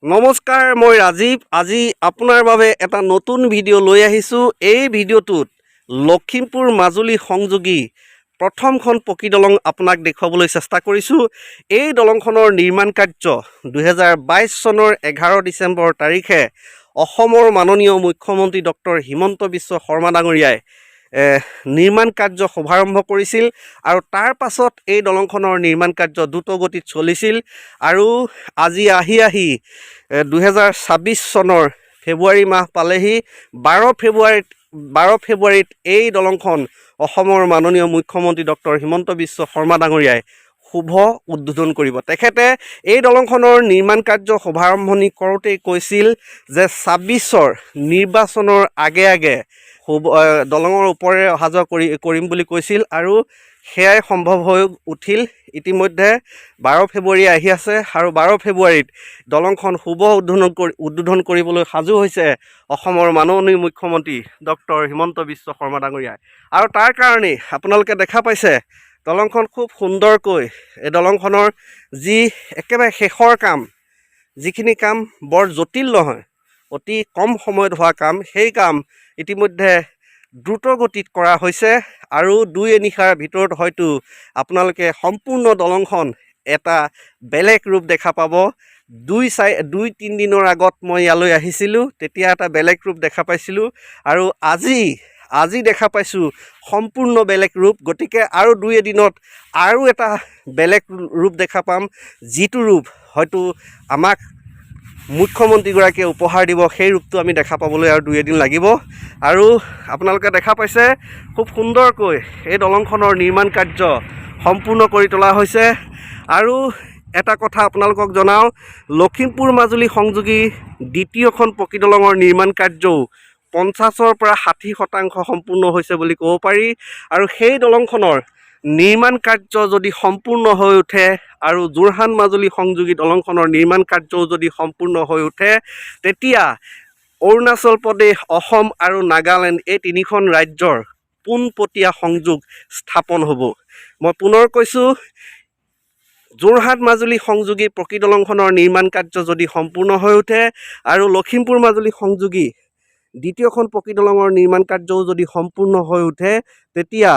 নমস্কাৰ, মই ৰাজীৱ। আজি আপোনাৰ বাবে এটা নতুন ভিডিঅ' লৈ আহিছোঁ। এই ভিডিঅ'টোত লখিমপুৰ মাজুলী সংযোগী প্ৰথমখন পকী দলং আপোনাক দেখুৱাবলৈ চেষ্টা কৰিছোঁ। এই দলংখনৰ নিৰ্মাণ কাৰ্য 2022 চনৰ 11 ডিচেম্বৰ তাৰিখে অসমৰ মাননীয় মুখ্যমন্ত্ৰী ডক্টৰ হিমন্ত বিশ্ব শৰ্মা ডাঙৰীয়াই নিৰ্মাণ কাৰ্য শুভাৰম্ভ কৰিছিল আৰু তাৰ পাছত এই দলংখনৰ নিৰ্মাণ কাৰ্য দ্ৰুতগতিত চলিছিল আৰু আজি আহি 2026 চনৰ ফেব্ৰুৱাৰী মাহ পালেহি। 12 ফেব্ৰুৱাৰীত এই দলংখন অসমৰ মাননীয় মুখ্যমন্ত্ৰী ডক্টৰ হিমন্ত বিশ্ব শৰ্মা ডাঙৰীয়াই শুভ উদ্বোধন কৰিব। তেখেতে এই দলংখনৰ নিৰ্মাণ কাৰ্য শুভাৰম্ভণি কৰোঁতেই কৈছিল যে 26ৰ নিৰ্বাচনৰ আগে দলঙৰ ওপৰেৰে অহা যোৱা কৰিম বুলি কৈছিল আৰু সেয়াই সম্ভৱ হৈ উঠিল। ইতিমধ্যে 12 ফেব্ৰুৱাৰী আহি আছে আৰু 12 ফেব্ৰুৱাৰীত দলংখন শুভ উদ্বোধন কৰিবলৈ সাজু হৈছে অসমৰ মাননীয় মুখ্যমন্ত্ৰী ডক্টৰ হিমন্ত বিশ্ব শৰ্মা ডাঙৰীয়াই। আৰু তাৰ কাৰণেই আপোনালোকে দেখা পাইছে দলংখন খুব সুন্দৰকৈ, এই দলংখনৰ যি একেবাৰে শেষৰ কাম, যিখিনি কাম বৰ জটিল নহয়, অতি কম সময়ত হোৱা কাম, সেই কাম ইতিমধ্যে দ্ৰুত গতিত কৰা হৈছে আৰু 2 নিশাৰ ভিতৰত হয়তো আপোনালোকে সম্পূৰ্ণ দলংখন এটা বেলেগ ৰূপ দেখা পাব। 2-3 দিনৰ আগত মই ইয়ালৈ আহিছিলোঁ, তেতিয়া এটা বেলেগ ৰূপ দেখা পাইছিলোঁ আৰু আজি দেখা পাইছোঁ সম্পূৰ্ণ বেলেগ ৰূপ। গতিকে আৰু 2 এদিনত আৰু এটা বেলেগ ৰূপ দেখা পাম, যিটো ৰূপ হয়তো আমাক মুখ্যমন্ত্ৰীগৰাকীয়ে উপহাৰ দিব। সেই ৰূপটো আমি দেখা পাবলৈ আৰু 2 এদিন লাগিব। আৰু আপোনালোকে দেখা পাইছে খুব সুন্দৰকৈ এই দলংখনৰ নিৰ্মাণ কাৰ্য সম্পূৰ্ণ কৰি তোলা হৈছে। আৰু এটা কথা আপোনালোকক জনাওঁ, লখিমপুৰ মাজুলী সংযোগী দ্বিতীয়খন পকী দলঙৰ নিৰ্মাণ কাৰ্যও 50ৰ পৰা 60% সম্পূৰ্ণ হৈছে বুলি ক'ব পাৰি। আৰু সেই দলংখনৰ নিৰ্মাণ কাৰ্য যদি সম্পূৰ্ণ হৈ উঠে আৰু যোৰহাট মাজুলী সংযোগী দলংখনৰ নিৰ্মাণ কাৰ্যও যদি সম্পূৰ্ণ হৈ উঠে, তেতিয়া অৰুণাচল প্ৰদেশ, অসম আৰু নাগালেণ্ড এই 3খন ৰাজ্যৰ পোনপটীয়া সংযোগ স্থাপন হ'ব। মই পুনৰ কৈছোঁ, যোৰহাট মাজুলী সংযোগী পকী দলংখনৰ নিৰ্মাণ কাৰ্য যদি সম্পূৰ্ণ হৈ উঠে আৰু লখিমপুৰ মাজুলী সংযোগী দ্বিতীয়খন পকী দলঙৰ নিৰ্মাণ কাৰ্যও যদি সম্পূৰ্ণ হৈ উঠে, তেতিয়া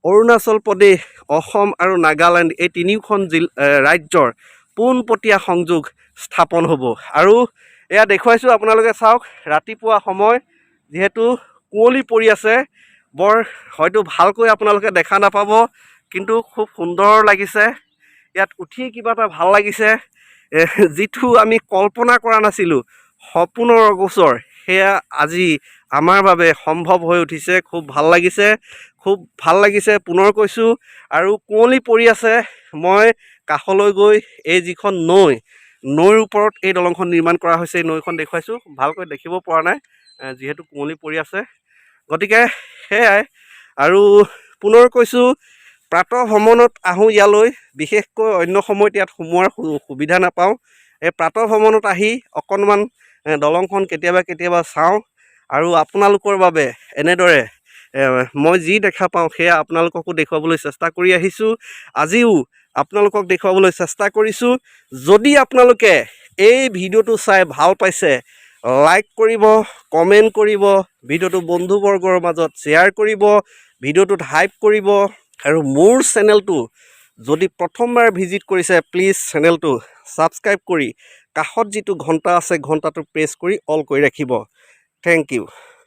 অৰুণাচল প্ৰদেশ, অসম আৰু নাগালেণ্ড এই 3খন ৰাজ্যৰ পোনপটীয়া সংযোগ স্থাপন হ'ব। আৰু এয়া দেখুৱাইছোঁ, আপোনালোকে চাওক, ৰাতিপুৱা সময় যিহেতু কুঁৱলী পৰি আছে, বৰ হয়তো ভালকৈ আপোনালোকে দেখা নাপাব, কিন্তু খুব সুন্দৰ লাগিছে। ইয়াত উঠি কিবা এটা ভাল লাগিছে, যিটো আমি কল্পনা কৰা নাছিলোঁ, সপোনৰ অগোচৰ, সেয়া আজি আমাৰ বাবে সম্ভৱ হৈ উঠিছে। খুব ভাল লাগিছে, পুনৰ কৈছোঁ। আৰু কুঁৱলী পৰি আছে, মই কাষলৈ গৈ এই যিখন নৈৰ ওপৰত এই দলংখন নিৰ্মাণ কৰা হৈছে, এই নৈখন দেখুৱাইছোঁ। ভালকৈ দেখিব পৰা নাই যিহেতু কুঁৱলী পৰি আছে। গতিকে সেয়াই। আৰু পুনৰ কৈছোঁ, প্ৰাতঃ ভ্ৰমণত আহোঁ ইয়ালৈ, বিশেষকৈ অন্য সময়ত ইয়াত সোমোৱাৰ সুবিধা নাপাওঁ। এই প্ৰাতঃ ভ্ৰমণত আহি অকণমান দলংখন কেতিয়াবা চাওঁ আৰু আপোনালোকৰ বাবে এনেদৰে মই যি দেখা পাওঁ সেয়া আপোনালোককো দেখুৱাবলৈ চেষ্টা কৰি আহিছোঁ। আজিও আপোনালোকক দেখুৱাবলৈ চেষ্টা কৰিছোঁ। যদি আপোনালোকে এই ভিডিঅ'টো চাই ভাল পাইছে, লাইক কৰিব, কমেণ্ট কৰিব, ভিডিঅ'টো বন্ধুবৰ্গৰ মাজত শ্বেয়াৰ কৰিব, ভিডিঅ'টোত হাইপ কৰিব। আৰু মোৰ চেনেলটো যদি প্ৰথমবাৰ ভিজিট কৰিছে, প্লিজ চেনেলটো ছাবস্ক্ৰাইব কৰি কাষত যিটো ঘণ্টা আছে, ঘণ্টাটো প্ৰেছ কৰি অল কৰি ৰাখিব। Thank U.